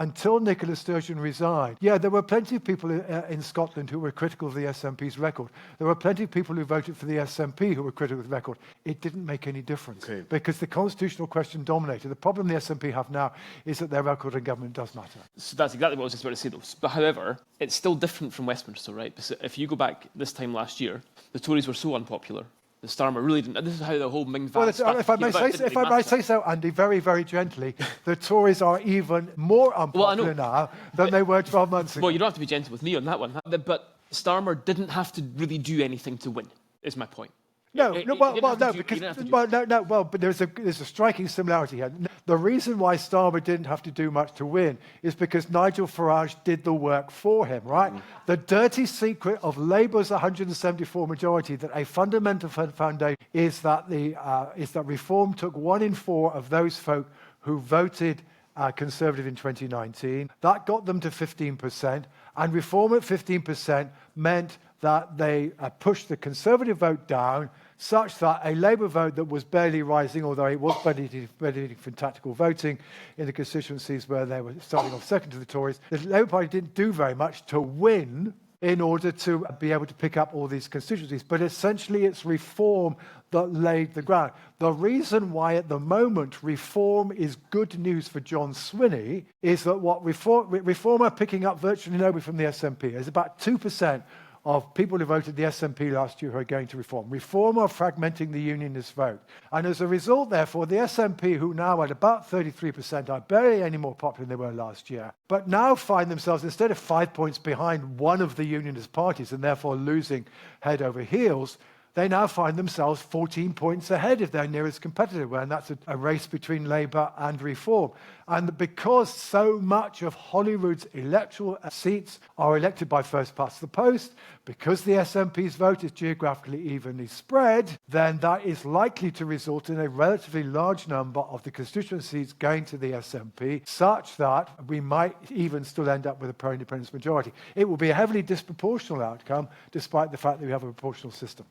until Nicola Sturgeon resigned, yeah, there were plenty of people in Scotland who were critical of the SNP's record. There were plenty of people who voted for the SNP who were critical of the record. It didn't make any difference because the constitutional question dominated. The problem the SNP have now is that their record in government does matter. So that's exactly what I was just about to say, though. But however, it's still different from Westminster, right? Because if you go back this time last year, the Tories were so unpopular. The Starmer really didn't. And this is how the whole Ming Van if I may say so, Andy, very, very gently, the Tories are even more unpopular now than they were 12 months ago. Well, you don't have to be gentle with me on that one. But Starmer didn't have to really do anything to win, is my point. But there's a striking similarity here. The reason why Starmer didn't have to do much to win is because Nigel Farage did the work for him, right? The dirty secret of Labour's 174 majority, that a fundamental foundation is that Reform took 1 in 4 of those folk who voted Conservative in 2019. That got them to 15%, and Reform at 15% meant that they pushed the Conservative vote down such that a Labour vote that was barely rising, although it was benefiting from tactical voting in the constituencies where they were starting off second to the Tories, the Labour Party didn't do very much to win in order to be able to pick up all these constituencies. But essentially it's Reform that laid the ground. The reason why at the moment Reform is good news for John Swinney is that what Reform are picking up virtually nobody from the SNP. There's about 2% of people who voted the SNP last year who are going to Reform. Reform are fragmenting the unionist vote. And as a result, therefore, the SNP, who now at about 33%, are barely any more popular than they were last year, but now find themselves, instead of 5 points behind one of the unionist parties and therefore losing head over heels, they now find themselves 14 points ahead of their nearest competitor, and that's a race between Labour and Reform. And because so much of Holyrood's electoral seats are elected by first past the post, because the SNP's vote is geographically evenly spread, then that is likely to result in a relatively large number of the constituencies going to the SNP, such that we might even still end up with a pro-independence majority. It will be a heavily disproportional outcome, despite the fact that we have a proportional system.